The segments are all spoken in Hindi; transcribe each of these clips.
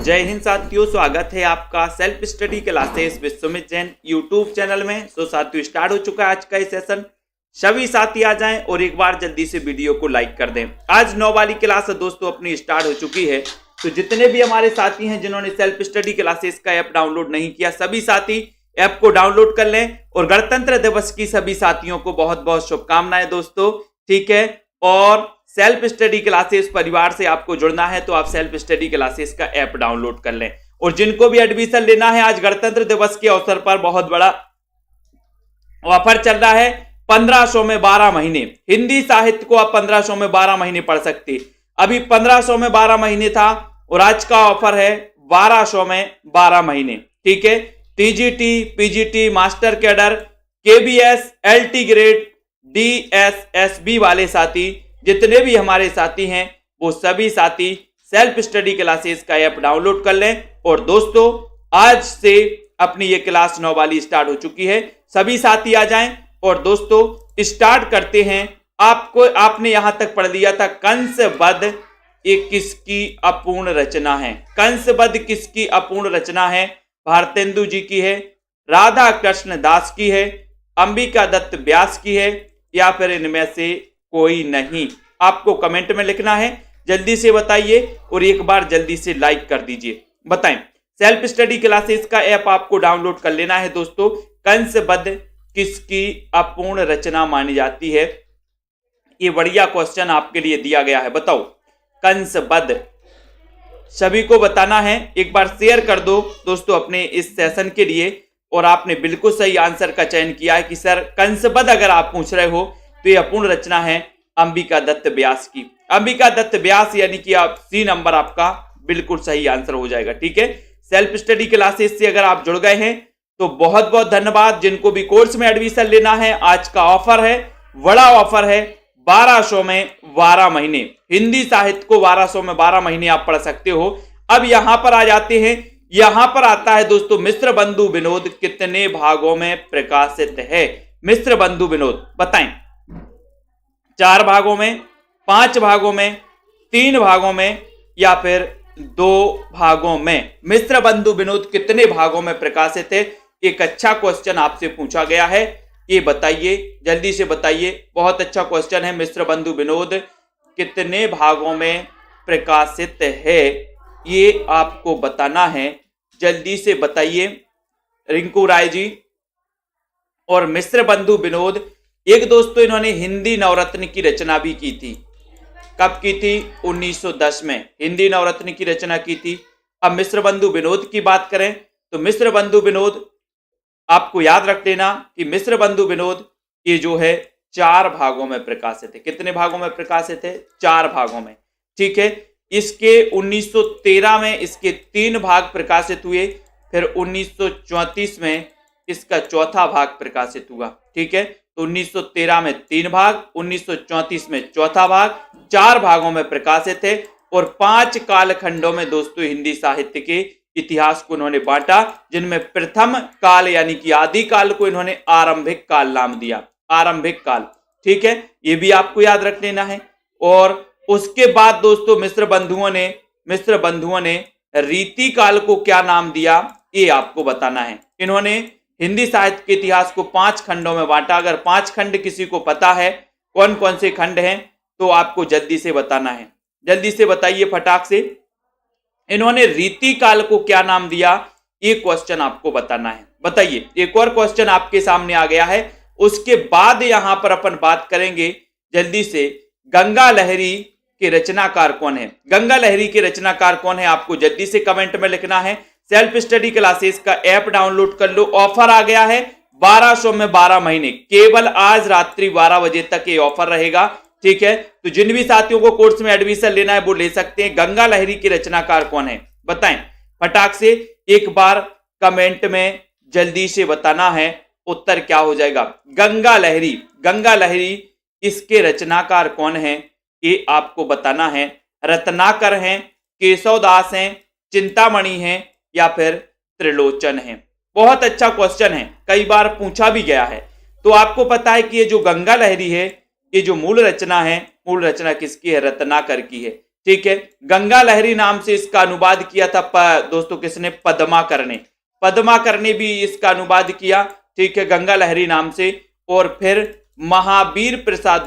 जय हिंद साथियों, स्वागत है आपका self study classes Vishwamit Jain YouTube channel में। साथियों, स्टार्ट हो चुका है आज का ये सेशन। सभी साथी आ जाएं और एक बार जल्दी से वीडियो को लाइक कर दें। आज 9 वाली क्लास दोस्तों अपनी स्टार्ट हो चुकी है। तो जितने भी हमारे साथी हैं जिन्होंने सेल्फ स्टडी क्लासेस का ऐप डाउनलोड नहीं किया, सभी साथी ऐप को डाउनलोड कर लें। और गणतंत्र दिवस की सभी साथियों को बहुत बहुत शुभकामनाएं दोस्तों, ठीक है। और सेल्फ स्टडी क्लासेस परिवार से आपको जुड़ना है तो आप सेल्फ स्टडी क्लासेस का ऐप डाउनलोड कर लें। और जिनको भी एडमिशन लेना है, आज गणतंत्र दिवस के अवसर पर बहुत बड़ा ऑफर चल रहा है। 1500 में 12 महीने हिंदी साहित्य को आप 1500 में 12 महीने पढ़ सकते। अभी 1500 में 12 महीने था और आज का ऑफर है 1200 में 12 महीने, ठीक है। TGT, PGT, master cadre, KBS, LT grade, DSSB वाले साथी, जितने भी हमारे साथी हैं वो सभी साथी सेल्फ स्टडी क्लासेस का ऐप डाउनलोड कर लें। और दोस्तों, आज से अपनी ये क्लास 9 वाली स्टार्ट हो चुकी है। सभी साथी आ जाएं और दोस्तों स्टार्ट करते हैं। आपने यहां तक पढ़ लिया था कंस वध ये किसकी अपूर्ण रचना है। कंस वध किसकी अपूर्ण रचना है? भारतेंदु जी की है, राधा कृष्ण दास की है, अंबिका दत्त व्यास की है, या फिर इनमें से कोई नहीं? आपको कमेंट में लिखना है, जल्दी से बताइए और एक बार जल्दी से लाइक कर दीजिए। बताएं, सेल्फ स्टडी क्लासेस का ऐप आपको डाउनलोड कर लेना है दोस्तों। कंस वध किसकी अपूर्ण रचना मानी जाती है? ये बढ़िया क्वेश्चन आपके लिए दिया गया है। बताओ, कंस वध सभी को बताना है। एक बार शेयर कर दो दोस्तों अपने इस सेशन के लिए। और आपने बिल्कुल सही आंसर का चयन किया है कि सर कंस वध अगर आप पूछ रहे हो तो ये अपूर्ण रचना है अंबिका दत्त व्यास की। अंबिका दत्त व्यास यानी कि आप सी नंबर आपका बिल्कुल सही आंसर हो जाएगा, ठीक है। सेल्फ स्टडी क्लासेस से अगर आप जुड़ गए हैं तो बहुत बहुत धन्यवाद। जिनको भी कोर्स में एडमिशन लेना है, आज का ऑफर है, बड़ा ऑफर है। 1200 में 12 महीने हिंदी साहित्य को 1200 में 12 महीने आप पढ़ सकते हो। अब यहां पर आ जाते हैं। यहां पर आता है दोस्तों मिश्र बंधु विनोद कितने भागों में प्रकाशित है? मिश्र बंधु विनोद बताएं, 4 भागों में, 5 भागों में, 3 भागों में, या फिर 2 भागों में? मिश्र बंधु विनोद कितने भागों में प्रकाशित है? एक अच्छा क्वेश्चन आपसे पूछा गया है, ये बताइए, जल्दी से बताइए। बहुत अच्छा क्वेश्चन है। मिश्र बंधु विनोद कितने भागों में प्रकाशित है, ये आपको बताना है। जल्दी से बताइए रिंकू राय जी। और मिश्र बंधु विनोद एक दोस्तों इन्होंने हिंदी नवरत्न की रचना भी की थी। कब की थी? 1910 में हिंदी नवरत्न की रचना की थी। अब मिश्र बंधु विनोद की बात करें तो मिश्र बंधु विनोद आपको याद रख लेना कि मिश्र बंधु विनोद ये जो है 4 भागों में प्रकाशित है। कितने भागों में प्रकाशित है? 4 भागों में, ठीक है। इसके 1913 में इसके 3 भाग प्रकाशित हुए, फिर 1934 में इसका 4था भाग प्रकाशित हुआ, ठीक है। तो 1913 में 3 भाग, 1934 में 4था भाग, 4 भागों में प्रकाशित है। और 5 कालखंडों में दोस्तों हिंदी साहित्य के इतिहास को इन्होंने बांटा, जिनमें प्रथम काल यानी कि आदि काल को इन्होंने आरंभिक काल नाम दिया। आरंभिक काल, ठीक है, ये भी आपको याद रख लेना है। और उसके बाद दोस्तों मिश्र बंधुओं ने रीति काल को क्या नाम दिया, ये आपको बताना है। इन्होंने हिंदी साहित्य के इतिहास को 5 खंडों में बांटा। अगर 5 खंड किसी को पता है कौन कौन से खंड हैं तो आपको जल्दी से बताना है। जल्दी से बताइए फटाक से। इन्होंने रीति काल को क्या नाम दिया, ये क्वेश्चन आपको बताना है। बताइए। एक और क्वेश्चन आपके सामने आ गया है। उसके बाद यहां पर अपन बात करेंगे जल्दी से, गंगा लहरी के रचनाकार कौन है? गंगा लहरी के रचनाकार कौन है? आपको जल्दी से कमेंट में लिखना है। सेल्फ स्टडी क्लासेस का ऐप डाउनलोड कर लो। ऑफर आ गया है 1200 में 12 महीने, केवल आज रात्रि 12 बजे तक ये ऑफर रहेगा, ठीक है। तो जिन भी साथियों को कोर्स में एडमिशन लेना है वो ले सकते हैं। गंगा लहरी के रचनाकार कौन है बताएं फटाक से। एक बार कमेंट में जल्दी से बताना है उत्तर क्या हो जाएगा। गंगा लहरी इसके रचनाकार कौन है ये आपको बताना है। रत्नाकर हैं, केशवदास हैं, चिंतामणि हैं, या फिर त्रिलोचन है? बहुत अच्छा क्वेश्चन है, कई बार पूछा भी गया है। तो आपको पता है कि ये जो गंगा लहरी है, ये जो मूल रचना किसकी है? रत्नाकर की है। ठीक है। गंगा लहरी नाम से इसका अनुवाद किया था दोस्तों किसने? पद्माकर ने। पद्माकर ने भी इसका अनुवाद किया, ठीक है, गंगा लहरी नाम से। और फिर महावीर प्रसाद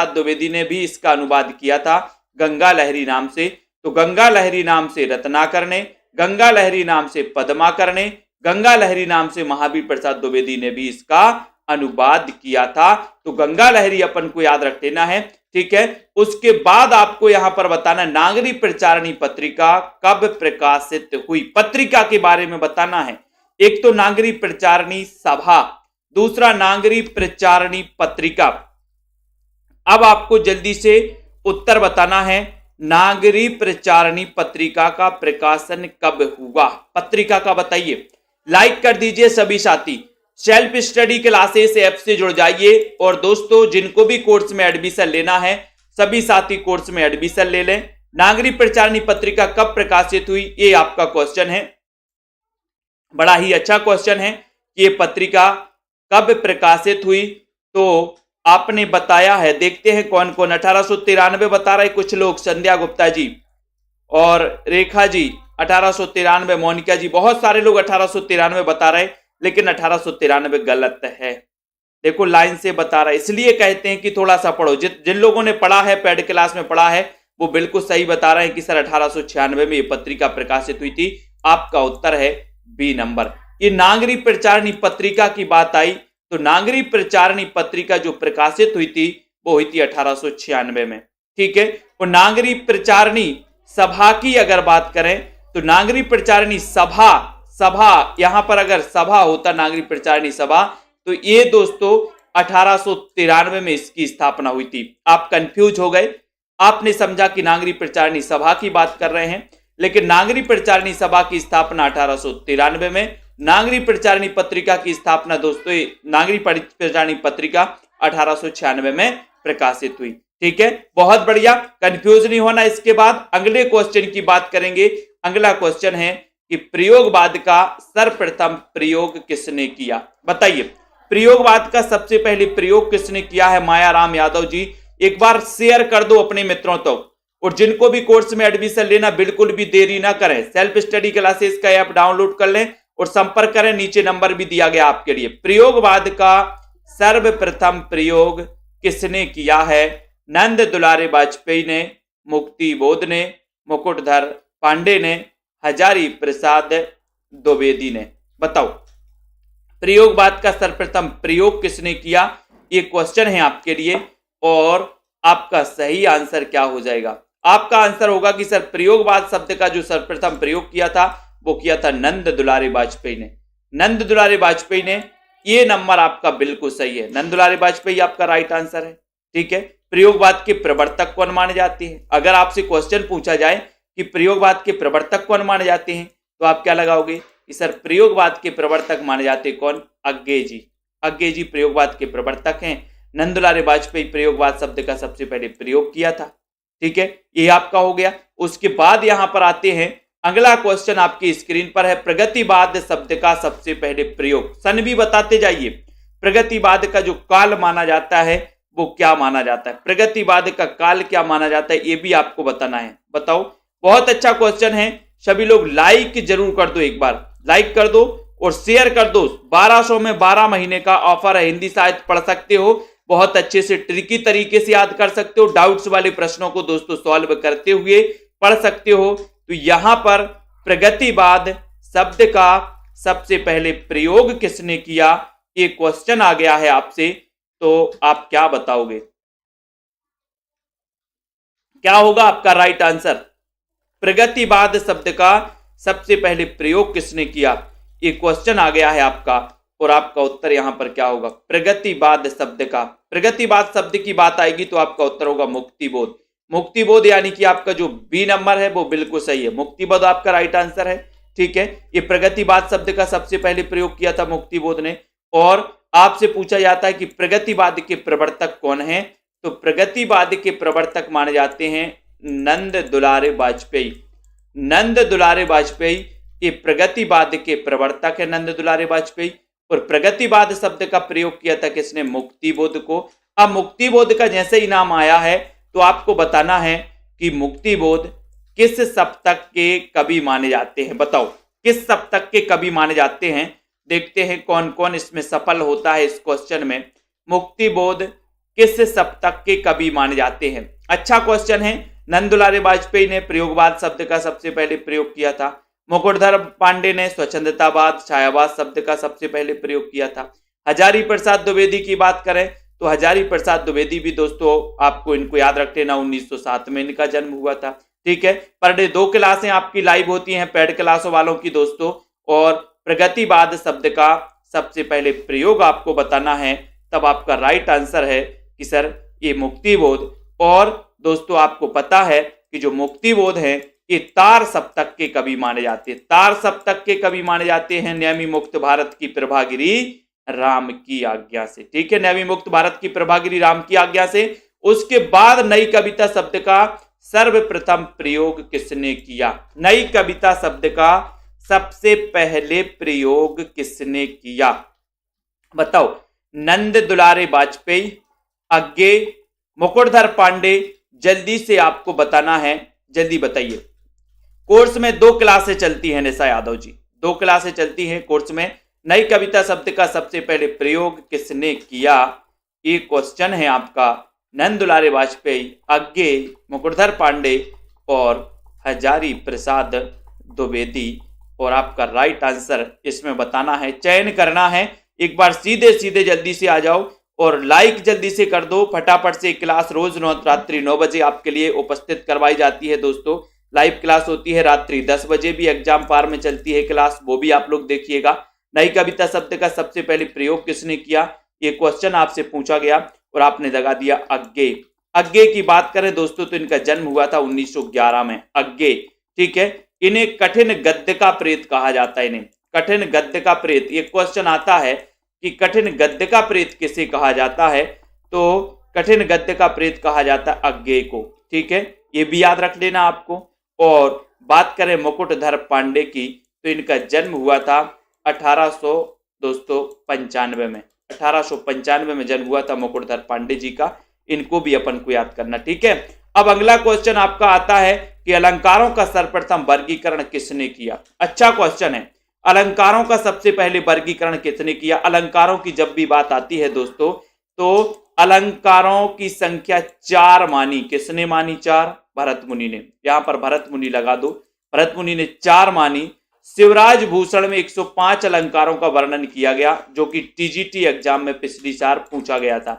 द्विवेदी ने भी इसका अनुवाद किया था गंगा लहरी नाम से। तो गंगा लहरी नाम से रत्नाकर ने, गंगा लहरी नाम से पद्माकर ने, गंगा लहरी नाम से महावीर प्रसाद द्विवेदी ने भी इसका अनुवाद किया था। तो गंगा लहरी अपन को याद रख लेना है, ठीक है। उसके बाद आपको यहां पर बताना नागरी प्रचारणी पत्रिका कब प्रकाशित हुई, पत्रिका के बारे में बताना है। एक तो नागरी प्रचारणी सभा, दूसरा नागरी प्रचारणी पत्रिका। अब आपको जल्दी से उत्तर बताना है, नागरी प्रचारणी पत्रिका का प्रकाशन कब हुआ, पत्रिका का बताइए। लाइक कर दीजिए सभी साथी, सेल्फ स्टडी क्लासेस ऐप से जुड़ जाइए। और दोस्तों जिनको भी कोर्स में एडमिशन लेना है सभी साथी कोर्स में एडमिशन ले लें। नागरी प्रचारणी पत्रिका कब प्रकाशित हुई, ये आपका क्वेश्चन है। बड़ा ही अच्छा क्वेश्चन है कि ये पत्रिका कब प्रकाशित हुई। तो आपने बताया है, देखते हैं कौन कौन। 1893 बता रहे कुछ लोग, संध्या गुप्ता जी और रेखा जी 1893, मोनिका जी, बहुत सारे लोग 1893 बता रहे, लेकिन 1893 गलत है। देखो लाइन से बता रहा है, इसलिए कहते हैं कि थोड़ा सा पढ़ो। जिन लोगों ने पढ़ा है, पेड क्लास में पढ़ा है, वो बिल्कुल सही बता रहे हैं कि सर 1896 में ये पत्रिका प्रकाशित हुई थी। आपका उत्तर है बी नंबर। ये नागरी प्रचारणी पत्रिका की बात आई तो नागरी प्रचारणी पत्रिका जो प्रकाशित हुई थी वो हुई थी 1896 में, ठीक है। और नागरी प्रचारणी सभा की अगर बात करें तो नागरी प्रचारणी सभा यहां पर अगर सभा होता नागरी प्रचारणी सभा, तो ये दोस्तों 1893 में इसकी स्थापना हुई थी। आप कंफ्यूज हो गए, आपने समझा कि नागरी प्रचारणी सभा की बात कर रहे हैं, लेकिन नागरी प्रचारणी सभा की स्थापना 1893 में। नागरी प्रचारणी पत्रिका की स्थापना दोस्तों, नागरी प्रचारणी पत्रिका 1896 में प्रकाशित हुई, ठीक है। बहुत बढ़िया, कंफ्यूज नहीं होना। इसके बाद अगले क्वेश्चन की बात करेंगे। अगला क्वेश्चन है कि प्रयोगवाद का सर्वप्रथम प्रयोग किसने किया, बताइए। प्रयोगवाद का सबसे पहले प्रयोग किसने किया है? मायाराम यादव जी। एक बार शेयर कर दो अपने मित्रों तक। और जिनको भी कोर्स में एडमिशन लेना बिल्कुल भी देरी ना करें, सेल्फ स्टडी क्लासेस का ऐप डाउनलोड कर लें और संपर्क करें, नीचे नंबर भी दिया गया आपके लिए। प्रयोगवाद का सर्वप्रथम प्रयोग किसने किया है? नंद दुलारे वाजपेयी ने, मुक्ति बोध ने, मुकुटधर पांडे ने, हजारी प्रसाद द्विवेदी ने। बताओ प्रयोगवाद का सर्वप्रथम प्रयोग किसने किया? ये क्वेश्चन है आपके लिए। और आपका सही आंसर क्या हो जाएगा? आपका आंसर होगा कि सर प्रयोगवाद शब्द का जो सर्वप्रथम प्रयोग किया था वो किया था नंद दुलारे वाजपेयी ने। नंद दुलारे वाजपेयी ने, ये नंबर आपका बिल्कुल सही है। नंद दुलारे वाजपेयी आपका राइट आंसर है, ठीक है। प्रयोगवाद के प्रवर्तक कौन माने जाते हैं? अगर आपसे क्वेश्चन पूछा जाए कि प्रयोगवाद के प्रवर्तक कौन माने जाते हैं, तो आप क्या लगाओगे कि सर प्रयोगवाद के प्रवर्तक माने जाते कौन? अज्ञे जी। अज्ञे जी प्रयोगवाद के प्रवर्तक हैं। नंद दुलारे वाजपेयी प्रयोगवाद शब्द का सबसे पहले प्रयोग किया था, ठीक है। ये आपका हो गया। उसके बाद यहां पर आते हैं, अगला क्वेश्चन आपकी स्क्रीन पर है, प्रगतिवाद शब्द का सबसे पहले प्रयोग। सन भी बताते जाइए। प्रगतिवाद का जो काल माना जाता है वो क्या माना जाता है? प्रगतिवाद का काल क्या माना जाता है, ये भी आपको बताना है। बताओ, बहुत अच्छा क्वेश्चन है। सभी लोग लाइक जरूर कर दो, एक बार लाइक कर दो और शेयर कर दो। 1200 में 12 महीने का ऑफर है। हिंदी साहित्य पढ़ सकते हो, बहुत अच्छे से ट्रिकी तरीके से याद कर सकते हो। डाउट्स वाले प्रश्नों को दोस्तों सॉल्व करते हुए पढ़ सकते हो। तो यहां पर प्रगतिवाद शब्द का सबसे पहले प्रयोग किसने किया, ये क्वेश्चन आ गया है आपसे, तो आप क्या बताओगे? क्या होगा आपका राइट आंसर? प्रगतिवाद शब्द का सबसे पहले प्रयोग किसने किया, ये क्वेश्चन आ गया है आपका। और आपका उत्तर यहां पर क्या होगा? प्रगतिवाद शब्द का, प्रगतिवाद शब्द की बात आएगी तो आपका उत्तर होगा मुक्तिबोध। मुक्तिबोध यानी कि आपका जो बी नंबर है वो बिल्कुल सही है। मुक्तिबोध आपका राइट आंसर है, ठीक है। ये प्रगतिवाद शब्द का सबसे पहले प्रयोग किया था मुक्तिबोध ने। और आपसे पूछा जाता है कि प्रगतिवाद के प्रवर्तक कौन है, तो प्रगतिवाद के प्रवर्तक माने जाते हैं नंद दुलारे वाजपेयी। नंद दुलारे वाजपेयी ये प्रगतिवाद के प्रवर्तक है, नंद दुलारे वाजपेयी। और प्रगतिवाद शब्द का प्रयोग किया था किसने? मुक्तिबोध को। अब मुक्तिबोध का जैसे ही नाम आया है तो आपको बताना है कि मुक्तिबोध किस सप्तक के कवि माने जाते हैं? बताओ किस सप्तक के कवि माने जाते हैं? देखते हैं कौन कौन इसमें सफल होता है इस क्वेश्चन में। मुक्तिबोध किस सप्तक के कवि माने जाते हैं? अच्छा क्वेश्चन है। नंदुलारे वाजपेयी ने प्रयोगवाद शब्द का सबसे पहले प्रयोग किया था। मुकुटधर पांडे ने स्वच्छंदतावाद छायावाद शब्द का सबसे पहले प्रयोग किया था। हजारी प्रसाद द्विवेदी की बात करें तो हजारी प्रसाद द्विवेदी भी दोस्तों आपको इनको याद रख लेना, 1907 में इनका जन्म हुआ था। ठीक है, पर डे 2 क्लासें आपकी लाइव होती हैं पेड क्लासों वालों की दोस्तों, और प्रगतिवाद शब्द का सबसे पहले प्रयोग आपको बताना है, तब आपका राइट आंसर है कि सर ये मुक्तिबोध। और दोस्तों आपको पता है कि जो मुक्तिबोध है ये तार सप्तक के कवि माने जाते हैं। तार सप्तक के कवि माने जाते हैं नैमी मुक्त भारत की प्रभागिरी राम की आज्ञा से। ठीक है, नैमी मुक्त भारत की प्रभागिरी राम की आज्ञा से। उसके बाद नई कविता शब्द का सर्वप्रथम प्रयोग किसने किया? नई कविता शब्द का सबसे पहले प्रयोग किसने किया? बताओ। नंद दुलारे वाजपेयी, अज्ञे, मुकुटधर पांडे? जल्दी से आपको बताना है, जल्दी बताइए। कोर्स में 2 क्लासें चलती हैं निशा यादव जी, 2 क्लासें चलती हैं कोर्स में। नई कविता शब्द का सबसे पहले प्रयोग किसने किया? ये क्वेश्चन है आपका। नंद दुलारे वाजपेयी, अज्ञे, मुकुटधर पांडे और हजारी प्रसाद द्विवेदी। और आपका राइट आंसर इसमें बताना है, चयन करना है। एक बार सीधे सीधे जल्दी से आ जाओ और लाइक जल्दी से कर दो फटाफट से। क्लास रोज रात्रि 9 बजे आपके लिए उपस्थित करवाई जाती है दोस्तों। लाइव क्लास होती है रात्रि 10 बजे भी, एग्जाम पार में चलती है क्लास, वो भी आप लोग देखिएगा। नई कविता शब्द का सबसे पहले प्रयोग किसने किया? ये क्वेश्चन आपसे पूछा गया और आपने लगा दिया अज्ञे। अज्ञे की बात करें दोस्तों तो इनका जन्म हुआ था 1911 में, अज्ञे। ठीक है, इन्हें कठिन गद्य का प्रेत कहा जाता है। इन्हें कठिन गद्य का प्रेत, ये क्वेश्चन आता है कि कठिन गद्य का प्रेत किसे कहा जाता है? तो कठिन गद्य का प्रेत कहा जाता है अज्ञे को। ठीक है, ये भी याद रख लेना आपको। और बात करें मुकुटधर पांडे की तो इनका जन्म हुआ था 1895 में, 1895 में जन्म हुआ था मुकुटधर पांडे जी का। इनको भी अपन को याद करना। ठीक है, अब अगला क्वेश्चन आपका आता है कि अलंकारों का सर्वप्रथम वर्गीकरण किसने किया? अच्छा क्वेश्चन है। अलंकारों का सबसे पहले वर्गीकरण किसने किया? अलंकारों की जब भी बात आती है दोस्तों तो अलंकारों की संख्या 4 मानी। किसने मानी? 4, भरत मुनि ने। यहां पर भरत मुनि लगा दो, भरत मुनि ने 4 मानी। शिवराज भूषण में 105 अलंकारों का वर्णन किया गया, जो कि टीजीटी एग्जाम में पिछली साल पूछा गया था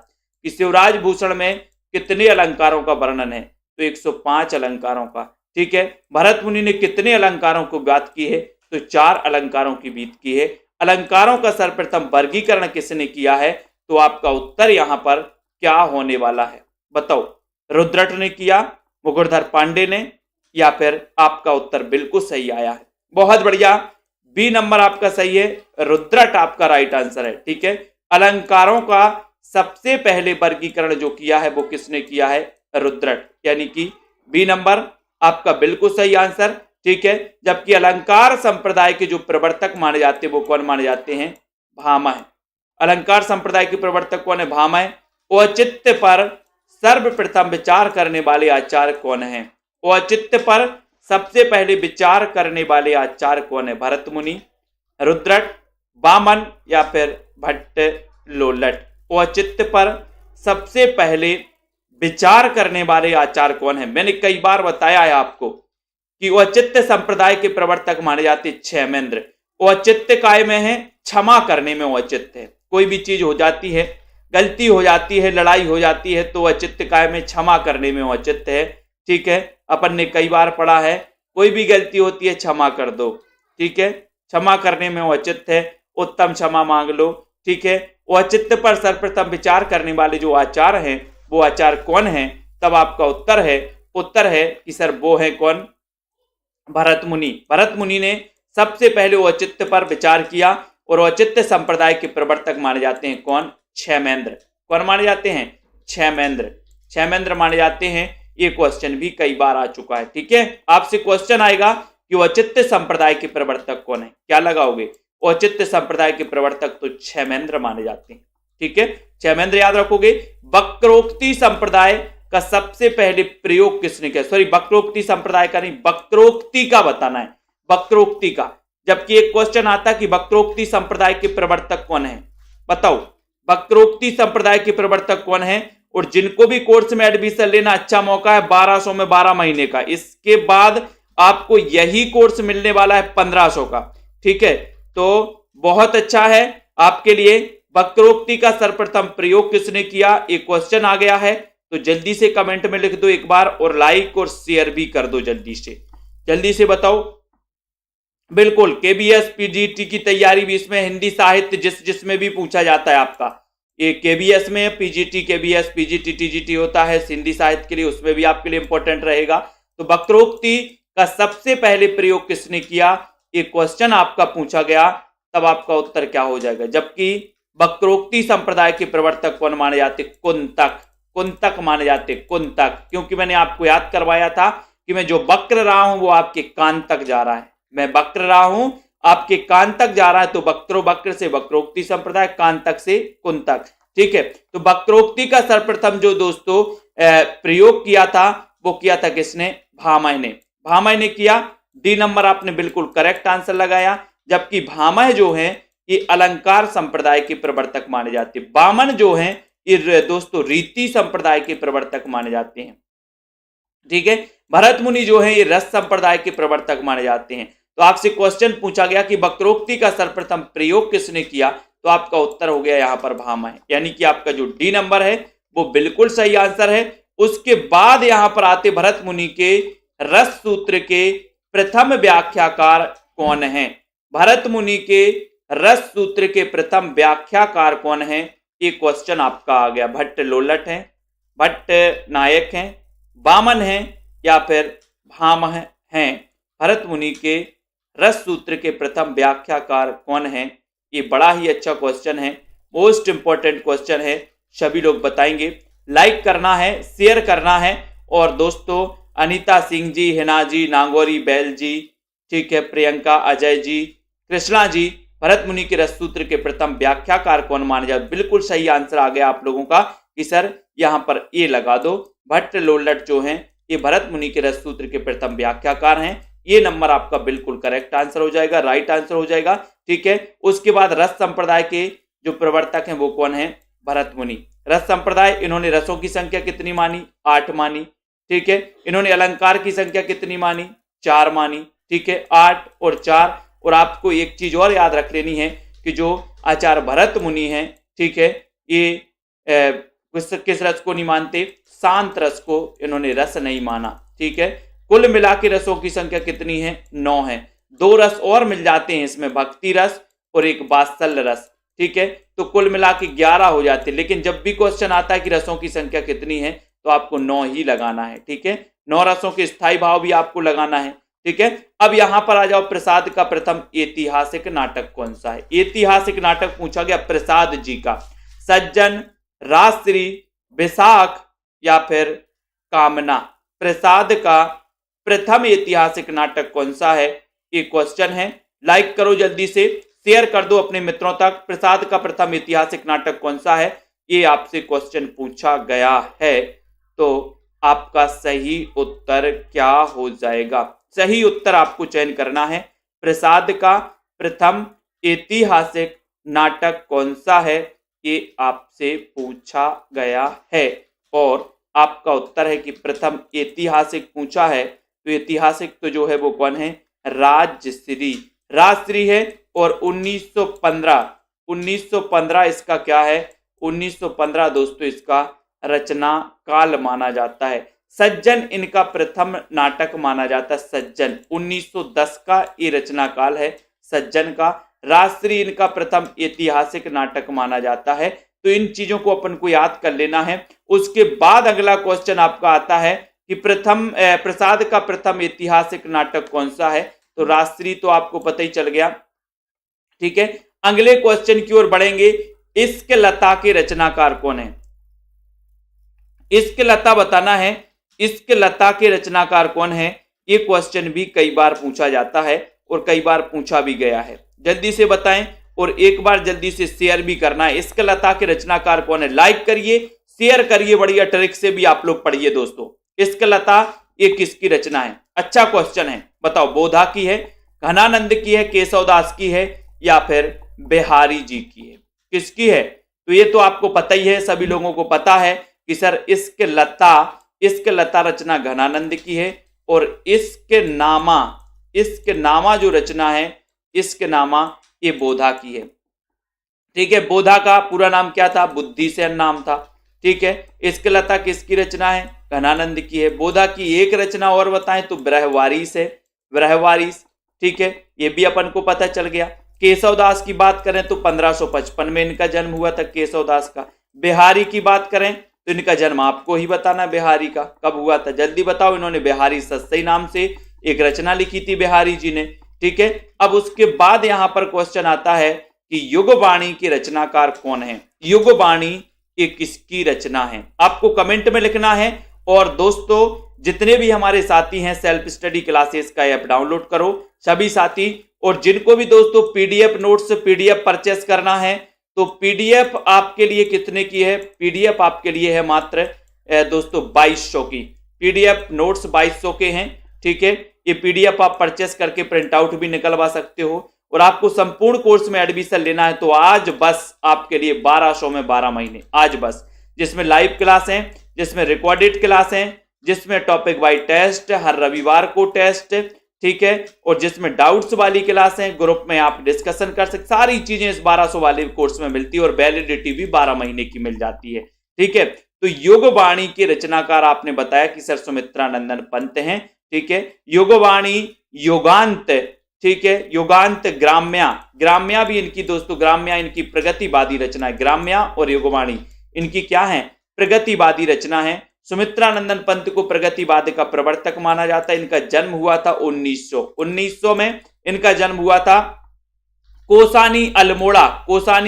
कि शिवराज भूषण में कितने अलंकारों का वर्णन है, तो 105 अलंकारों का। ठीक है, भरत मुनि ने कितने अलंकारों को बात की है? तो 4 अलंकारों की बात की है। अलंकारों का सर्वप्रथम वर्गीकरण किसने किया है? तो आपका उत्तर यहां पर क्या होने वाला है? बताओ। रुद्रट ने किया, मुकुटधर पांडे ने, या फिर आपका उत्तर बिल्कुल सही आया है। बहुत बढ़िया, बी नंबर आपका सही है, रुद्रट आपका राइट आंसर है। ठीक है, अलंकारों का सबसे पहले वर्गीकरण जो किया है वो किसने किया है? रुद्रट, यानी कि बी नंबर आपका बिल्कुल सही आंसर। ठीक है, जबकि अलंकार संप्रदाय के जो प्रवर्तक माने जाते हैं वो कौन माने जाते हैं? भामह। अलंकार संप्रदाय के प्रवर्तक कौन है? भामह। औचित्य पर सर्वप्रथम विचार करने वाले आचार्य कौन हैं? औचित्य पर सबसे पहले विचार करने वाले आचार्य कौन है? भरत मुनि, रुद्रट, वामन या फिर भट्ट लोलट। औचित्य पर सबसे पहले विचार करने वाले आचार्य कौन है? मैंने कई बार बताया है आपको कि औचित्य संप्रदाय के प्रवर्तक माने जाते क्षेमेंद्र। औचित्य काय में है? क्षमा करने में औचित्य है। कोई भी चीज हो जाती है, गलती हो जाती है, लड़ाई हो जाती है, तो औचित्य काय में क्षमा करने में औचित्य है। ठीक है, अपन ने कई बार पढ़ा है, कोई भी गलती होती है क्षमा कर दो। ठीक है, क्षमा करने में औचित्य है, उत्तम क्षमा मांग लो। ठीक है, औचित्य पर सर्वप्रथम विचार करने वाले जो आचार्य हैं वो आचार्य कौन है? तब आपका उत्तर है कि सर वो है कौन? भरत मुनि। भरत मुनि ने सबसे पहले औचित्य पर विचार किया और औचित्य संप्रदाय के प्रवर्तक माने जाते हैं कौन? क्षेमेंद्र। कौन माने जाते हैं? क्षेमेंद्र। क्षेमेंद्र माने जाते हैं। ये क्वेश्चन भी कई बार आ चुका है। ठीक है, आपसे क्वेश्चन आएगा कि औचित्य संप्रदाय के प्रवर्तक कौन है, क्या लगाओगे? औचित्य संप्रदाय के प्रवर्तक तो क्षेमेंद्र माने जाते हैं। ठीक है, क्षेमेंद्र याद रखोगे। वक्रोक्ति संप्रदाय का सबसे पहले प्रयोग किसने किया? सॉरी, वक्रोक्ति संप्रदाय का नहीं, वक्रोक्ति का बताना है, वक्रोक्ति का। जबकि एक क्वेश्चन आता है कि वक्रोक्ति संप्रदाय के प्रवर्तक कौन है, बताओ वक्रोक्ति संप्रदाय के प्रवर्तक कौन है। और जिनको भी कोर्स में एडमिशन लेना, अच्छा मौका है, 1200 में 12 महीने का। इसके बाद आपको यही कोर्स मिलने वाला है 1500 का, ठीक है। तो बहुत अच्छा है आपके लिए। वक्रोक्ति का सर्वप्रथम प्रयोग किसने किया, एक क्वेश्चन आ गया है, तो जल्दी से कमेंट में लिख दो एक बार, और लाइक और शेयर भी कर दो जल्दी से बताओ। बिल्कुल, केबीएस पीजीटी की तैयारी भी इसमें, हिंदी साहित्य जिसमें भी पूछा जाता है आपका, ये केबीएस में पीजीटी, केबीएस, पीजीटी, टीजीटी होता है हिंदी साहित्य के लिए, उसमें भी आपके लिए इंपॉर्टेंट रहेगा। तो वक्रोक्ति का सबसे पहले प्रयोग किसने किया, एक क्वेश्चन आपका पूछा गया, तब आपका उत्तर क्या हो जाएगा। जबकि वक्रोक्ति संप्रदाय के प्रवर्तक कौन माने जाते, कुंतक माने जाते, कुंतक। क्योंकि मैंने आपको याद करवाया था कि मैं जो वक्र रहा हूं वो आपके कान तक जा रहा है, मैं वक्र रहा हूं आपके कान तक जा रहा है, तो वक्र से वक्रोक्ति संप्रदाय, कान तक से कुंतक, ठीक है। तो वक्रोक्ति का सर्वप्रथम जो दोस्तों प्रयोग किया था, वो किया था किसने, भामह ने किया। डी नंबर आपने बिल्कुल करेक्ट आंसर लगाया। जबकि भामह जो है ये अलंकार संप्रदाय के प्रवर्तक माने जाते हैं। वामन जो है ये दोस्तों रीति संप्रदाय के प्रवर्तक माने जाते हैं, ठीक है। भरत मुनि जो है ये रस संप्रदाय के प्रवर्तक माने जाते हैं। तो आपसे क्वेश्चन पूछा गया कि वक्रोक्ति का सर्वप्रथम प्रयोग किसने किया, तो आपका उत्तर हो गया यहां पर भामह, यानी कि आपका जो डी नंबर है वो बिल्कुल सही आंसर है। उसके बाद यहां पर आते भरत मुनि के रस सूत्र के प्रथम व्याख्याकार कौन है। भरत मुनि के रस सूत्र के प्रथम व्याख्याकार कौन है, ये क्वेश्चन आपका आ गया। भट्ट लोलट है, भट्ट नायक हैं, वामन है, या फिर भामह हैं। भरत मुनि के रस सूत्र के प्रथम व्याख्याकार कौन है, ये बड़ा ही अच्छा क्वेश्चन है, मोस्ट इंपॉर्टेंट क्वेश्चन है। सभी लोग बताएंगे, लाइक करना है, शेयर करना है। और दोस्तों अनीता सिंह जी, हिना जी, नागौरी बैल जी, ठीक है, प्रियंका, अजय जी, कृष्णा जी, भरत मुनि के रस सूत्र के प्रथम व्याख्याकार कौन माने जाए, बिल्कुल सही आंसर आ गया आप लोगों का कि सर यहां पर ए लगा दो। भट्ट लोलट जो हैं ये भरत मुनि के रस सूत्र के प्रथम व्याख्याकार हैं। ये नंबर आपका बिल्कुल करेक्ट आंसर हो जाएगा, राइट आंसर हो जाएगा, ठीक है। उसके बाद रस संप्रदाय के जो प्रवर्तक हैं वो कौन है, भरत मुनि। रस संप्रदाय, इन्होंने रसों की संख्या कितनी मानी, 8 मानी, ठीक है। इन्होंने अलंकार की संख्या कितनी मानी, 4 मानी, ठीक है, 8 और 4। और आपको एक चीज और याद रख लेनी है कि जो आचार्य भरत मुनि हैं, ठीक है, ये किस रस को नहीं मानते, शांत रस को इन्होंने रस नहीं माना, ठीक है। कुल मिला के रसों की संख्या कितनी है, 9 है। 2 रस और मिल जाते हैं इसमें, भक्ति रस और एक वात्सल्य रस, ठीक है। तो कुल मिला के 11 हो जाते हैं। लेकिन जब भी क्वेश्चन आता है कि रसों की संख्या कितनी है, तो आपको 9 ही लगाना है, ठीक है। 9 रसों के स्थायी भाव भी आपको लगाना है, ठीक है। अब यहां पर आ जाओ, प्रसाद का प्रथम ऐतिहासिक नाटक कौन सा है। ऐतिहासिक नाटक पूछा गया प्रसाद जी का, सज्जन, राजश्री, विशाख या फिर कामना। प्रसाद का प्रथम ऐतिहासिक नाटक कौन सा है, ये क्वेश्चन है। लाइक करो जल्दी से, शेयर कर दो अपने मित्रों तक। प्रसाद का प्रथम ऐतिहासिक नाटक कौन सा है, ये आपसे क्वेश्चन पूछा गया है। तो आपका सही उत्तर क्या हो जाएगा, सही उत्तर आपको चयन करना है। प्रसाद का प्रथम ऐतिहासिक नाटक कौन सा है, ये आपसे पूछा गया है। और आपका उत्तर है कि प्रथम ऐतिहासिक पूछा है, तो ऐतिहासिक तो जो है वो कौन है, राजश्री, राजश्री है। और 1915 इसका क्या है, 1915 दोस्तों इसका रचना काल माना जाता है। सज्जन इनका प्रथम नाटक माना जाता है, सज्जन 1910 का ये रचना काल है सज्जन का। राजश्री इनका प्रथम ऐतिहासिक नाटक माना जाता है। तो इन चीजों को अपन को याद कर लेना है। उसके बाद अगला क्वेश्चन आपका आता है कि प्रसाद का प्रथम ऐतिहासिक नाटक कौन सा है, तो राजश्री तो आपको पता ही चल गया, ठीक है। अगले क्वेश्चन की ओर बढ़ेंगे, इश्क लता के रचनाकार कौन है। इश्क लता बताना है, इश्क लता के रचनाकार कौन है, ये क्वेश्चन भी कई बार पूछा जाता है और कई बार पूछा भी गया है। जल्दी से बताएं और एक बार जल्दी से शेयर भी करना है। इश्क लता के रचनाकार कौन है, लाइक करिए, शेयर करिए, बढ़िया ट्रिक से भी आप लोग पढ़िए दोस्तों। इश्कलता ये किसकी रचना है? अच्छा क्वेश्चन है, बताओ। बोधा की है, घनानंद की है, केशवदास की है, या फिर बिहारी जी की है? किसकी है? तो ये तो आपको पता ही है, सभी लोगों को पता है कि सर इश्कलता रचना घनानंद की है, और इश्कनामा जो रचना है, इश्कनामा ये बोधा की है। ठीक है, बोधा का पूरा नाम क्या था? बुद्धिसेन नाम था। ठीक है, इश्कलता किसकी रचना है? घनानंद की है। बोधा की एक रचना और बताएं तो ब्रहवारीस है, ब्रहवारीस। ठीक है, ये भी अपन को पता चल गया। केशवदास की बात करें तो 1555 में इनका जन्म हुआ था, केशवदास का। बिहारी की बात करें तो इनका जन्म आपको ही बताना, बिहारी का कब हुआ था, जल्दी बताओ। इन्होंने बिहारी सस्सई नाम से एक रचना लिखी थी बिहारी जी ने। ठीक है, अब उसके बाद यहां पर क्वेश्चन आता है कि युगवाणी की रचनाकार कौन है? युगवाणी ये किसकी रचना है? आपको कमेंट में लिखना है। और दोस्तों जितने भी हमारे साथी हैं, सेल्फ स्टडी क्लासेस का ऐप डाउनलोड करो सभी साथी। और जिनको भी दोस्तों पीडीएफ नोट्स, पीडीएफ परचेस करना है तो पीडीएफ आपके लिए कितने की है? पीडीएफ आपके लिए है मात्र दोस्तों 2200 की। पीडीएफ नोट्स 2200 के हैं। ठीक है, ये पीडीएफ आप परचेस करके प्रिंट आउट भी निकलवा सकते हो। और आपको संपूर्ण कोर्स में एडमिशन लेना है तो आज बस आपके लिए 1200 में 12 महीने, आज बस, जिसमें लाइव क्लास है, जिसमें रिकॉर्डेड क्लास है, जिसमें टॉपिक वाइज टेस्ट, हर रविवार को टेस्ट। ठीक है, और जिसमें डाउट्स वाली क्लास है, ग्रुप में आप डिस्कशन कर सकते, सारी चीजें इस 1200 वाले कोर्स में मिलती है। और वैलिडिटी भी 12 महीने की मिल जाती है। ठीक है, तो युगवाणी के रचनाकार आपने बताया कि सर सुमित्रानंदन पंत हैं। ठीक है, युगवाणी, युगांत, ठीक है, युगांत, ग्राम्या भी इनकी दोस्तों, ग्राम्या इनकी प्रगतिवादी रचना है। ग्राम्या और युगवाणी इनकी क्या है? प्रगतिवादी रचना है। सुमित्रानंदन पंत को प्रगतिवाद का प्रवर्तक माना जाता है। इनका जन्म हुआ था 1900 में इनका जन्म हुआ था। कोसानी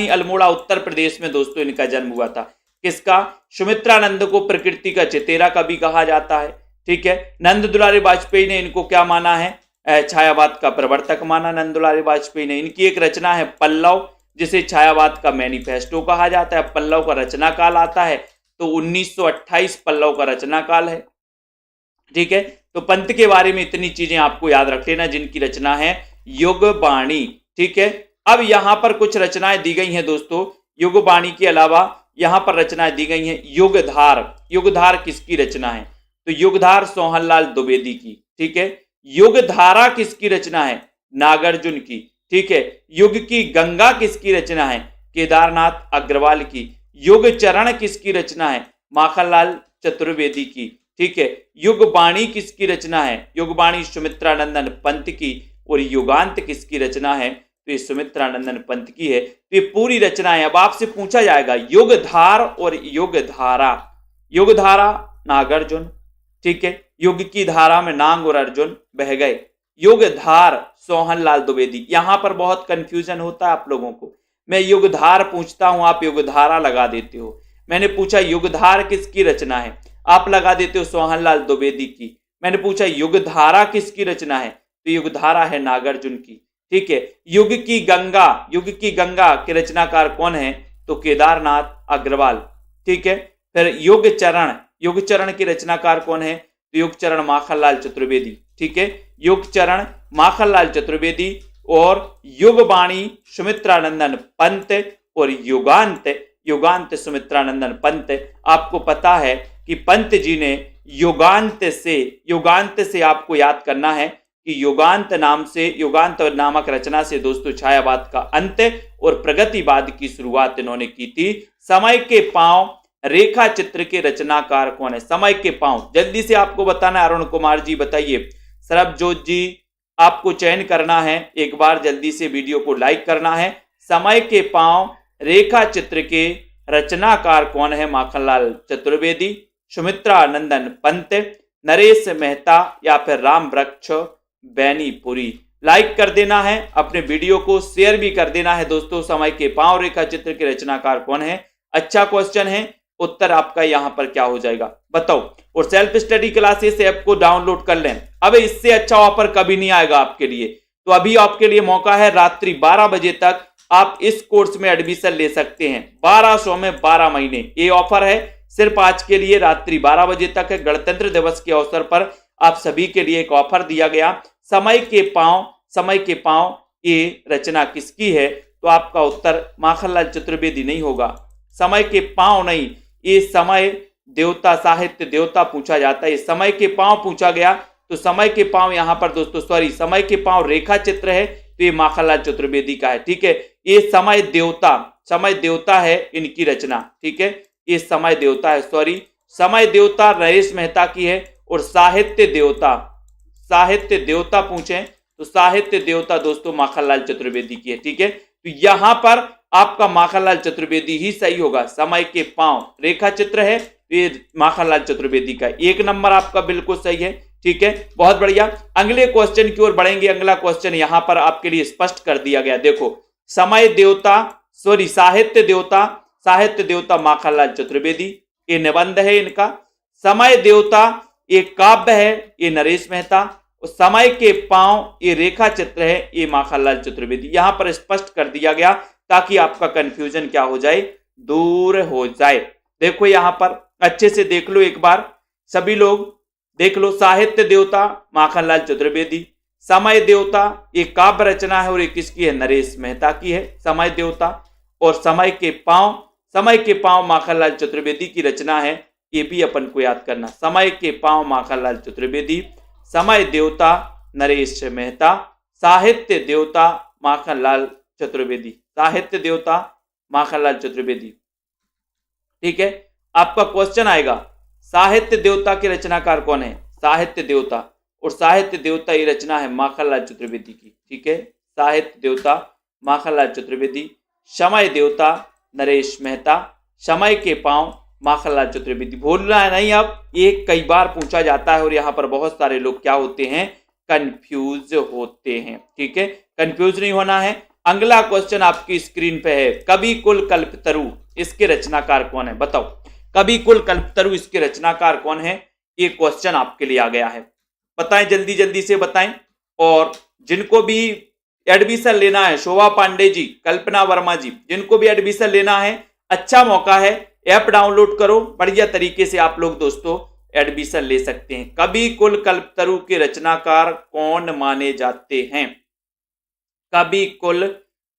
अल्मोड़ा उत्तर प्रदेश में दोस्तों इनका जन्म हुआ था। किसका? सुमित्रानंद को प्रकृति का चितेरा कवि कहा जाता है। ठीक है, नंद दुलारी वाजपेयी ने इनको क्या माना है? छायावाद का प्रवर्तक माना नंद दुलारी वाजपेयी ने। इनकी एक रचना है पल्लव, जिसे छायावाद का मैनिफेस्टो कहा जाता है। पल्लव का रचना काल आता है तो 1928 पल्लव का रचना काल है। ठीक है, तो पंत के बारे में इतनी चीजें आपको याद रख लेना, जिनकी रचना है युगवाणी। ठीक है, अब यहां पर कुछ रचनाएं दी गई हैं दोस्तों। युगवाणी के अलावा यहां पर रचनाएं दी गई हैं। युगधार किसकी रचना है? तो युगधार सोहनलाल द्विवेदी की। ठीक है, युगधारा किसकी रचना है? नागार्जुन की। ठीक है, युग की गंगा किसकी रचना है? केदारनाथ अग्रवाल की। युग चरण किसकी रचना है? माखनलाल चतुर्वेदी की। ठीक है, युगवाणी किसकी रचना है? युगवाणी सुमित्रानंदन पंत की। और युगांत किसकी रचना है? तो ये सुमित्रानंदन पंत की है। तो ये पूरी रचना है। अब आपसे पूछा जाएगा युगधार और युगधारा। युगधारा नागार्जुन। ठीक है, युग की धारा में नांग और अर्जुन बह गए। युगधार सोहनलाल द्विवेदी। यहां पर बहुत कंफ्यूजन होता है आप लोगों को। मैं युगधार पूछता हूं, आप युगधारा लगा देते हो। मैंने पूछा युगधार किसकी रचना है, आप लगा देते हो सोहनलाल द्विवेदी की। मैंने पूछा युगधारा किसकी रचना है, तो युगधारा है नागार्जुन की। ठीक है, युग की गंगा के रचनाकार कौन है? तो केदारनाथ अग्रवाल। ठीक है, फिर युग चरण की रचनाकार कौन है? तो युग चरण माखनलाल चतुर्वेदी। ठीक है, युग चरण माखनलाल चतुर्वेदी। और युगवाणी सुमित्रानंदन पंत। और युगांत सुमित्रानंदन पंत। आपको पता है कि पंत जी ने युगांत से आपको याद करना है कि युगांत नामक रचना से दोस्तों छायावाद का अंत और प्रगतिवाद की शुरुआत इन्होंने की थी। समय के पांव रेखा चित्र के रचनाकार कौन है? समय के पांव, जल्दी से आपको बताना है। अरुण कुमार जी बताइए। सरबजोत जी आपको चयन करना है, एक बार जल्दी से वीडियो को लाइक करना है। समय के पांव रेखा चित्र के रचनाकार कौन है? माखनलाल चतुर्वेदी, सुमित्रानंदन पंत, नरेश मेहता या फिर राम वृक्ष बैनीपुरी। लाइक कर देना है, अपने वीडियो को शेयर भी कर देना है दोस्तों। समय के पांव रेखा चित्र के रचनाकार कौन है? अच्छा क्वेश्चन है, उत्तर आपका यहां पर क्या हो जाएगा बताओ। और सेल्फ स्टडी क्लासेस ऐप को डाउनलोड कर लें। अब इससे अच्छा ऑफर कभी नहीं आएगा आपके लिए। तो अभी आपके लिए मौका है, रात्रि 12 बजे तक आप इस कोर्स में एडमिशन ले सकते हैं। 1200 में 12 महीने ये ऑफर है। सिर्फ आज के लिए रात्रि 12 बजे तक है। गणतंत्र दिवस के अवसर पर आप सभी के लिए एक ऑफर दिया गया। समय के पांव ये रचना किसकी है? तो आपका उत्तर माखनलाल चतुर्वेदी नहीं होगा। समय के पांव नहीं, ये समय देवता, साहित्य देवता पूछा जाता है। समय के पांव पूछा गया तो समय के पांव यहां पर दोस्तों समय के पांव रेखा चित्र है, तो ये माखनलाल चतुर्वेदी का है। ठीक है, ये समय देवता है इनकी रचना। ठीक है, ये समय देवता है, समय देवता नरेश मेहता की है। और साहित्य देवता पूछे तो साहित्य देवता दोस्तों माखनलाल चतुर्वेदी की है। ठीक है, तो यहां पर आपका माखनलाल चतुर्वेदी ही सही होगा। समय के पांव रेखा चित्र है, ये माखनलाल चतुर्वेदी का 1 नंबर आपका बिल्कुल सही है। ठीक है, बहुत बढ़िया। अगले क्वेश्चन की ओर बढ़ेंगे। अगला क्वेश्चन यहां पर आपके लिए स्पष्ट कर दिया गया। देखो, साहित्य देवता माखनलाल चतुर्वेदी, ये निबंध है इनका। समय देवता ये काव्य है, ये नरेश मेहता। और समय के पांव ये रेखा चित्र है, ये माखनलाल चतुर्वेदी। यहां पर स्पष्ट कर दिया गया ताकि आपका कंफ्यूजन क्या हो जाए, दूर हो जाए। देखो यहां पर अच्छे से देख लो एक बार, सभी लोग देख लो। साहित्य देवता माखनलाल चतुर्वेदी, समय देवता ये काव्य रचना है और ये किसकी है? नरेश मेहता की है समय देवता। और समय के पांव माखनलाल चतुर्वेदी की रचना है, ये भी अपन को याद करना। समय के पांव माखनलाल चतुर्वेदी, समय देवता नरेश मेहता, साहित्य देवता माखनलाल चतुर्वेदी, ठीक है, आपका क्वेश्चन आएगा साहित्य देवता के रचनाकार कौन है? साहित्य देवता, और साहित्य देवता ये रचना है माखनलाल चतुर्वेदी की। ठीक है, साहित्य देवता माखनलाल चतुर्वेदी, समय देवता नरेश मेहता, समय के पांव माखनलाल चतुर्वेदी। भूलना है नहीं, अब ये कई बार पूछा जाता है और यहाँ पर बहुत सारे लोग क्या होते हैं, कंफ्यूज होते हैं। ठीक है, कंफ्यूज नहीं होना है। अगला क्वेश्चन आपकी स्क्रीन पे है, कवि कुल कल्पतरु इसके रचनाकार कौन है? बताओ, कवि कुल कल्पतरु इसके रचनाकार कौन है? ये क्वेश्चन आपके लिए आ गया है, बताएं, जल्दी जल्दी से बताएं। और जिनको भी एडमिशन लेना है, शोभा पांडे जी, कल्पना वर्मा जी, जिनको भी एडमिशन लेना है, अच्छा मौका है, ऐप डाउनलोड करो, बढ़िया तरीके से आप लोग दोस्तों एडमिशन ले सकते हैं। कवि कुल कल्पतरु के रचनाकार कौन माने जाते हैं? कवि कुल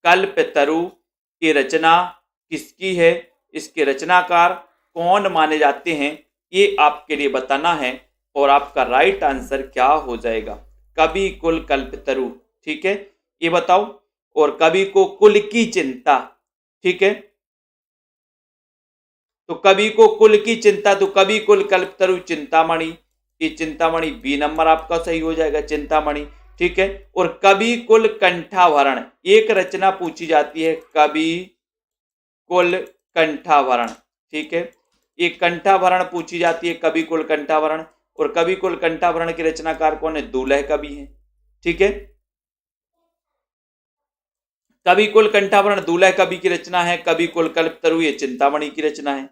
कल्पतरु की रचना किसकी है? इसके रचनाकार कौन माने जाते हैं, ये आपके लिए बताना है। और आपका राइट आंसर क्या हो जाएगा? कवि कुल कल्पतरु। ठीक है, ये बताओ। और कवि को कुल की चिंता, ठीक है, तो कवि को कुल की चिंता, तो कवि कुल कल्पतरु चिंतामणि, ये चिंतामणि बी नंबर आपका सही हो जाएगा, चिंतामणि। ठीक है, और कवि कुल कंठाभरण एक रचना पूछी जाती है, कवि कुल कंठाभरण। ठीक है, ये कंठाभरण पूछी जाती है, कवि कुल कंठाभरण। और कवि कुल कंठाभरण के रचनाकार कौन है? दूल्हे कवि हैं। ठीक है, कवि कुल कंठाभरण दूल्हे कवि की रचना है, कवि कुल कल्पतरु ये चिंतामणि की रचना है।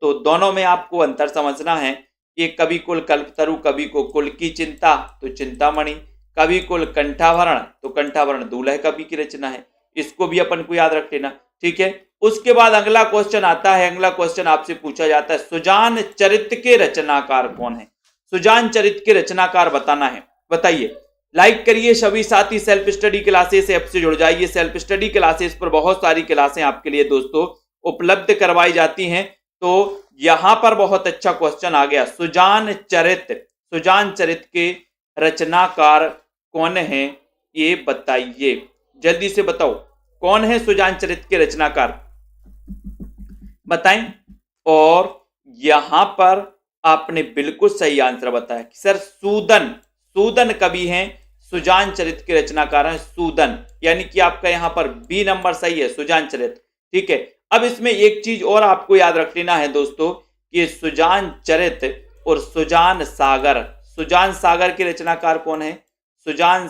तो दोनों में आपको अंतर समझना है। ये कवि कुल कल्पतरु, कवि को कुल की चिंता तो चिंतामणि, कवि कुल कंठाभरण तो कंठाभरण दूल्हे कवि की रचना है। इसको भी अपन को याद रख लेना। ठीक है, उसके बाद अगला क्वेश्चन आता है। अगला क्वेश्चन आपसे पूछा जाता है, सुजान चरित्र के रचनाकार कौन है? सुजान चरित्र के रचनाकार बताना है, बताइए। लाइक करिए सभी साथी, सेल्फ स्टडी क्लासेस ऐप से जुड़ जाइए। सेल्फ स्टडी क्लासेस पर बहुत सारी क्लासें आपके लिए दोस्तों उपलब्ध करवाई जाती हैं। तो यहां पर बहुत अच्छा क्वेश्चन आ गया, सुजान चरित्र के रचनाकार कौन है, ये बताइए, जल्दी से बताओ, कौन है सुजान चरित्र के रचनाकार, बताएं। और यहां पर आपने बिल्कुल सही आंसर बताया कि सर सूदन कवि हैं, सुजान चरित्र के रचनाकार हैं सूदन, यानी कि आपका यहां पर बी नंबर सही है, सुजान चरित्र। ठीक है, अब इसमें एक चीज और आपको याद रख लेना है दोस्तों कि सुजान चरित्र और सुजान सागर के रचनाकार कौन है? सुजान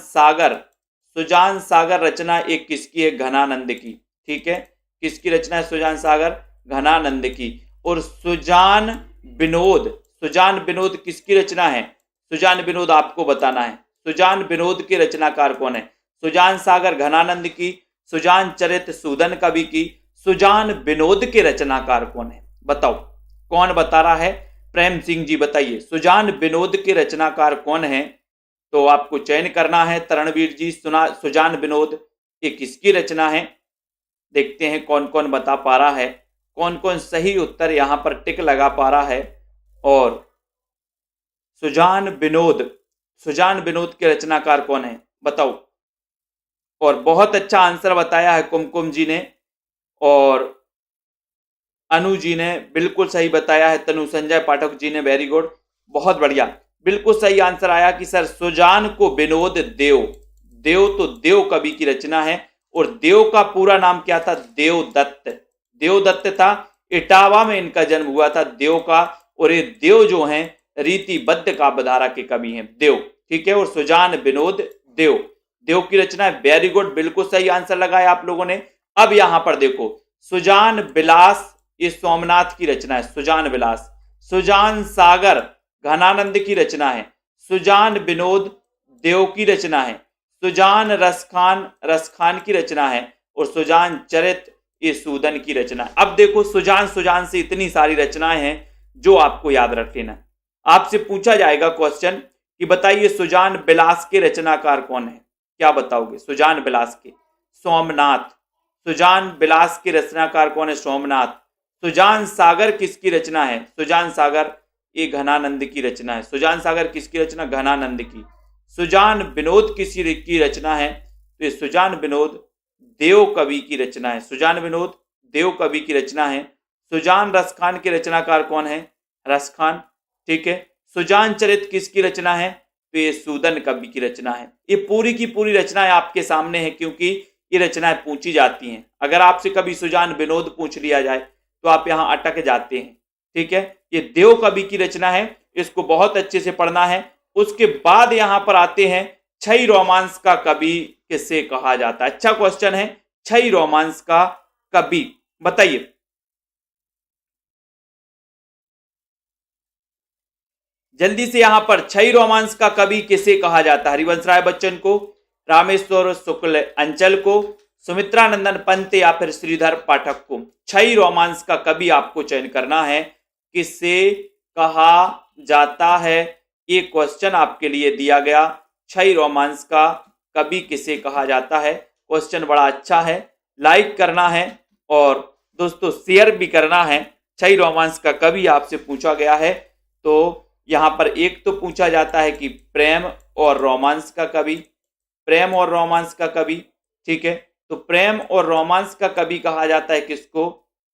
सागर रचना एक किसकी है? घनानंद की। ठीक है, किसकी रचना है सुजान सागर? घनानंद की। और सुजान विनोद किसकी रचना है? सुजान विनोद आपको बताना है, सुजान विनोद के रचनाकार कौन है? सुजान सागर घनानंद की, सुजान चरित्र सूदन कवि की, सुजान विनोद के रचनाकार कौन है? बताओ। कौन बता रहा है? प्रेम सिंह जी बताइए। सुजान विनोद के रचनाकार कौन है? तो आपको चयन करना है। तरणवीर जी, सुजान विनोद ये किसकी रचना है? देखते हैं कौन कौन बता पा रहा है, कौन कौन सही उत्तर यहां पर टिक लगा पा रहा है। और सुजान विनोद के रचनाकार कौन है बताओ। और बहुत अच्छा आंसर बताया है कुमकुम जी ने, और अनु जी ने बिल्कुल सही बताया है। तनु संजय पाठक जी ने वेरी गुड, बहुत बढ़िया, बिल्कुल सही आंसर आया कि सर सुजान को विनोद देव तो देव कवि की रचना है। और देव का पूरा नाम क्या था? देवदत्त था। इटावा में इनका जन्म हुआ था देव का। और ये देव जो हैं रीतिबद्ध काव्यधारा के कवि हैं देव, ठीक है। और सुजान विनोद देव की रचना है। वेरी गुड, बिल्कुल सही आंसर लगाया आप लोगों ने। अब यहां पर देखो, सुजान विलास ये सोमनाथ की रचना है। सुजान विलास, सुजान सागर घनानंद की रचना है। सुजान विनोद देव की रचना है। सुजान रसखान की रचना है। और सुजान चरित ये सूदन की रचना है। अब देखो सुजान से इतनी सारी रचनाएं हैं जो आपको याद रख लेना। आपसे पूछा जाएगा क्वेश्चन कि बताइए सुजान विलास के रचनाकार कौन है? क्या बताओगे? सुजान विलास के सोमनाथ। सुजान विलास के रचनाकार कौन है? सोमनाथ। सुजान सागर किसकी रचना है? सुजान सागर ये घनानंद की रचना है। सुजान सागर किसकी रचना? घनानंद की। सुजान विनोद किसी की रचना है? तो ये सुजान विनोद देव कवि की रचना है। सुजान विनोद देव कवि की रचना है। सुजान रसखान के रचनाकार कौन है? रसखान, ठीक है। सुजान चरित किसकी रचना है? तो ये सूदन कवि की रचना है। ये पूरी की पूरी रचनाएं आपके सामने है, क्योंकि ये रचनाएं पूछी जाती हैं। अगर आपसे कभी सुजान विनोद पूछ लिया जाए तो आप यहाँ अटक जाते हैं, ठीक है। ये देव कवि की रचना है, इसको बहुत अच्छे से पढ़ना है। उसके बाद यहां पर आते हैं छई रोमांस का कवि किसे कहा जाता है? अच्छा क्वेश्चन है, छई रोमांस का कवि बताइए। जल्दी से यहां पर छई रोमांस का कवि किसे कहा जाता है? हरिवंश राय बच्चन को, रामेश्वर शुक्ल अंचल को, सुमित्रानंदन पंत या फिर श्रीधर पाठक को? छई रोमांस का कवि आपको चयन करना है, किसे कहा जाता है। ये क्वेश्चन आपके लिए दिया गया, छई रोमांस का कवि किसे कहा जाता है। क्वेश्चन बड़ा अच्छा है, लाइक करना है और दोस्तों शेयर भी करना है। छई रोमांस का कवि आपसे पूछा गया है, तो यहां पर एक तो पूछा जाता है कि प्रेम और रोमांस का कवि, प्रेम और रोमांस का कवि, ठीक है। तो प्रेम और रोमांस का कवि कहा जाता है किसको?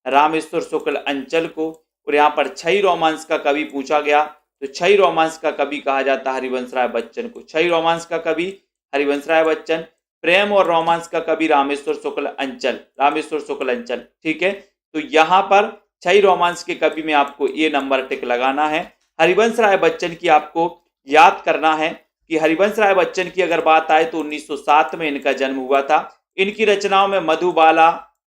रामेश्वर शुक्ल अंचल को। और यहाँ पर छई रोमांस का कवि पूछा गया, तो छई रोमांस का कवि कहा जाता है हरिवंश राय बच्चन को। छई रोमांस का कवि हरिवंश राय बच्चन, प्रेम और रोमांस का कवि रामेश्वर शुक्ल अंचल, ठीक है। तो यहाँ पर छई रोमांस के कवि में आपको ये नंबर टिक लगाना है। हरिवंश राय बच्चन की आपको याद करना है कि हरिवंश राय बच्चन की अगर बात आए तो 1907 में इनका जन्म हुआ था। इनकी रचनाओं में मधुबाला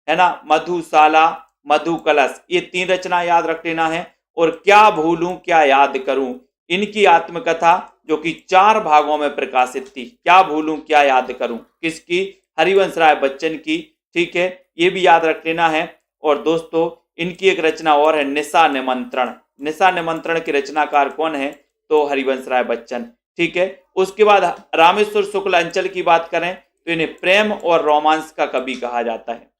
है ना, मधुशाला, मधु कलश, ये 3 रचना याद रख लेना है। और क्या भूलूं क्या याद करूं, इनकी आत्मकथा जो कि 4 भागों में प्रकाशित थी। क्या भूलूं क्या याद करूं किसकी? हरिवंश राय बच्चन की, ठीक है, ये भी याद रख लेना है। और दोस्तों इनकी एक रचना और है निशा निमंत्रण। निशा निमंत्रण के रचनाकार कौन है? तो हरिवंश राय बच्चन, ठीक है। उसके बाद रामेश्वर शुक्ल अंचल की बात करें तो इन्हें प्रेम और रोमांस का कवि कहा जाता है,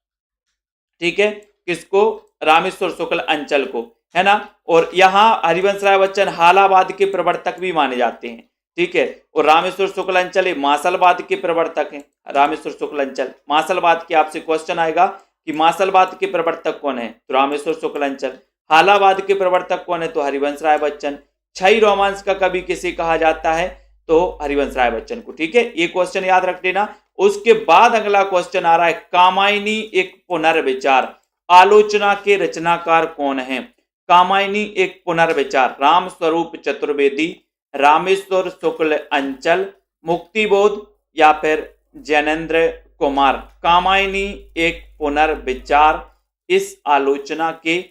ठीक है। किसको? रामेश्वर शुक्ल अंचल को, है ना। और यहाँ हरिवंश राय बच्चन हालावाद के प्रवर्तक भी माने जाते हैं, ठीक है। और रामेश्वर शुक्ल अंचल मासलवाद के प्रवर्तक हैं। रामेश्वर शुक्ल अंचल मासलवाद के आपसे क्वेश्चन आएगा कि मासलवाद के प्रवर्तक कौन है? तो रामेश्वर शुक्ल अंचल। हालावाद के प्रवर्तक कौन है? तो हरिवंश राय बच्चन। छई रोमांस का कवि किसे कहा जाता है? तो हरिवंश राय बच्चन को, ठीक है। ये क्वेश्चन याद रख लेना। उसके बाद अगला क्वेश्चन आ रहा है कामायनी एक पुनर्विचार, आलोचना के रचनाकार कौन है? कामायनी एक पुनर्विचार, राम स्वरूप चतुर्वेदी, रामेश्वर शुक्ल अंचल, मुक्तिबोध या फिर जैनेन्द्र कुमार। कामायनी एक पुनर्विचार, इस आलोचना के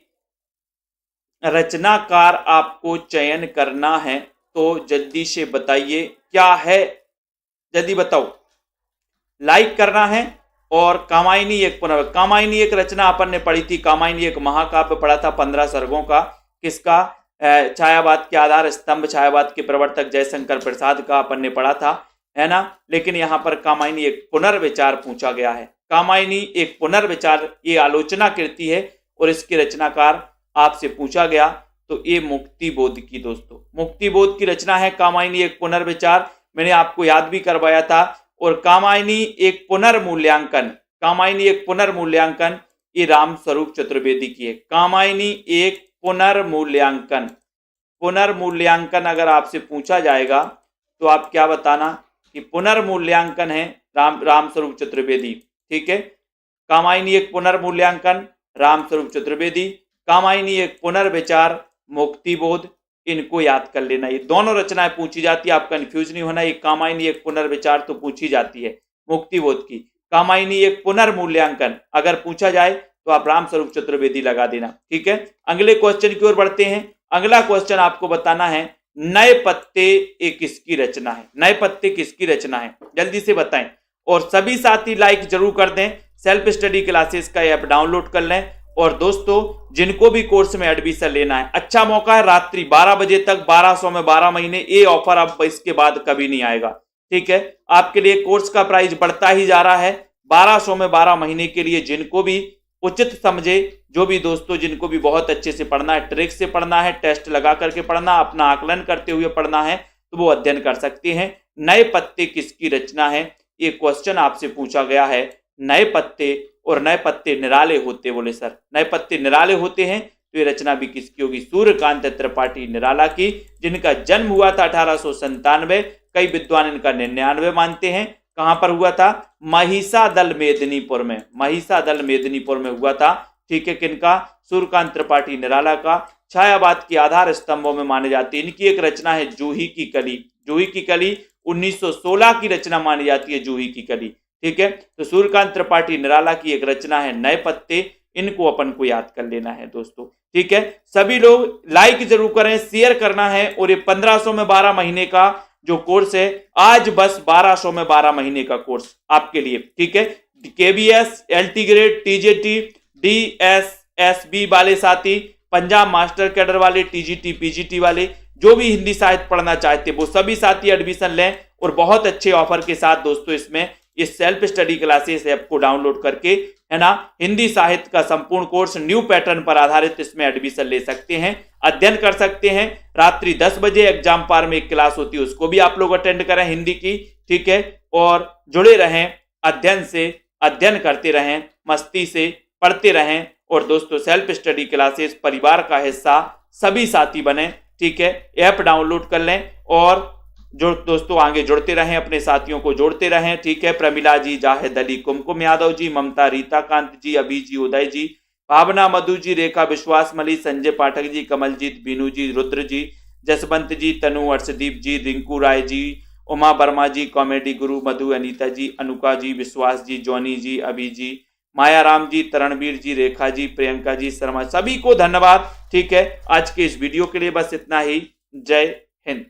रचनाकार आपको चयन करना है। तो जल्दी से बताइए क्या है, जल्दी बताओ, लाइक करना है। और कामायनी एक रचना अपन ने पढ़ी थी। कामायनी एक महाकाव्य पढ़ा था 15 सर्गों का, किसका? छायावाद के आधार स्तंभ, छायावाद के प्रवर्तक जयशंकर प्रसाद का अपन ने पढ़ा था, है ना। लेकिन यहाँ पर कामायनी एक पुनर्विचार पूछा गया है। कामायनी एक पुनर्विचार ये आलोचना कृति है और इसके रचनाकार आपसे पूछा गया तो ये मुक्तिबोध की, दोस्तों मुक्तिबोध की रचना है कामायनी एक पुनर्विचार। मैंने आपको याद भी करवाया था। और कामायनी एक पुनर्मूल्यांकन, कामायनी एक पुनर्मूल्यांकन ये रामस्वरूप चतुर्वेदी की है। कामायनी एक पुनर्मूल्यांकन, पुनर्मूल्यांकन अगर आपसे पूछा जाएगा तो आप क्या बताना कि पुनर्मूल्यांकन है रामस्वरूप चतुर्वेदी, ठीक है। कामायनी एक पुनर्मूल्यांकन रामस्वरूप चतुर्वेदी, कामायनी एक पुनर्विचार मुक्तिबोध, इनको याद कर लेना। ये दोनों रचनाएं पूछी जाती है, आप कंफ्यूज नहीं होना। ये कामायनी एक पुनर्विचार तो पूछी जाती है मुक्तिबोध की, कामायनी एक पुनर्मूल्यांकन अगर पूछा जाए तो आप रामस्वरूप चतुर्वेदी लगा देना, ठीक है। अगले क्वेश्चन की ओर बढ़ते हैं। अगला क्वेश्चन आपको बताना है नए पत्ते एक किसकी रचना है। नए पत्ते किसकी रचना है, जल्दी से बताएं। और सभी साथी लाइक जरूर कर दें, सेल्फ स्टडी क्लासेस का ऐप डाउनलोड कर लें। और दोस्तों जिनको भी कोर्स में एडमिशन लेना है, अच्छा मौका है, रात्रि 12 बजे तक 1200 में 12 महीने, ये ऑफर अब इसके बाद कभी नहीं आएगा, ठीक है। आपके लिए कोर्स का प्राइस बढ़ता ही जा रहा है 1200 में 12 महीने के लिए। जिनको भी उचित समझे, जो भी दोस्तों जिनको भी बहुत अच्छे से पढ़ना है, ट्रिक से पढ़ना है, टेस्ट लगा करके पढ़ना, अपना आकलन करते हुए पढ़ना है, तो वो अध्ययन कर सकते हैं। नए पत्ते किसकी रचना है, ये क्वेश्चन आपसे पूछा गया है। नए पत्ते, और नए पत्ते निराले होते, बोले सर नए पत्ते निराले होते हैं, तो ये रचना भी किसकी होगी? सूर्यकांत त्रिपाठी निराला की, जिनका जन्म हुआ था 1897। कई विद्वान इनका 99 मानते हैं। कहां पर हुआ था? महिषादल मेदिनीपुर में, महिषादल मेदिनीपुर में हुआ था, ठीक है। किनका? सूर्यकांत त्रिपाठी निराला का। छायावाद के आधार स्तंभों में माने जाती है। इनकी एक रचना है जूही की कली, जूही की कली 1916 की रचना मानी जाती है, जूही की कली, ठीक है। तो सूर्यकांत त्रिपाठी निराला की एक रचना है नए पत्ते, इनको अपन को याद कर लेना है दोस्तों, ठीक है। सभी लोग लाइक जरूर करें, शेयर करना है। और ये 1500 में 12 महीने का जो कोर्स है, आज बस 1200 में 12 महीने का कोर्स आपके लिए, ठीक है। केबीएस, एलटी ग्रेड, टीजेटी, डीएसएसबी वाले साथी, पंजाब मास्टर कैडर वाले, टीजीटी पीजीटी वाले, जो भी हिंदी साहित्य पढ़ना चाहते वो सभी साथी एडमिशन लें। और बहुत अच्छे ऑफर के साथ दोस्तों इसमें इस सेल्फ स्टडी क्लासेस ऐप को डाउनलोड करके, है ना, हिंदी साहित्य का संपूर्ण कोर्स न्यू पैटर्न पर आधारित इसमें एडमिशन ले सकते हैं, अध्ययन कर सकते हैं। रात्रि 10 बजे एग्जाम पार में एक क्लास होती है, उसको भी आप लोग अटेंड करें हिंदी की, ठीक है। और जुड़े रहें अध्ययन से, अध्ययन करते रहें, मस्ती से पढ़ते रहें। और दोस्तों सेल्फ स्टडी क्लासेस परिवार का हिस्सा सभी साथी बने, ठीक है। ऐप डाउनलोड कर लें और जो दोस्तों आगे जुड़ते रहें, अपने साथियों को जोड़ते रहें, ठीक है। प्रमिला जी, जाहिद अली, कुमकुम यादव जी, ममता, रीता कांत जी, अभी जी, उदय जी, भावना, मधु जी, रेखा विश्वास मली, संजय पाठक जी, कमलजीत, बीनू जी, रुद्र जी, जसवंत जी, तनु, अर्शदीप जी, रिंकू राय जी, उमा वर्मा जी, कॉमेडी गुरु, मधु, अनीता जी, अनुका जी, विश्वास जी, जॉनी जी, अभी जी, मायाराम जी, तरणवीर जी, रेखा जी, प्रियंका जी, शर्मा, सभी को धन्यवाद, ठीक है। आज के इस वीडियो के लिए बस इतना ही। जय हिंद।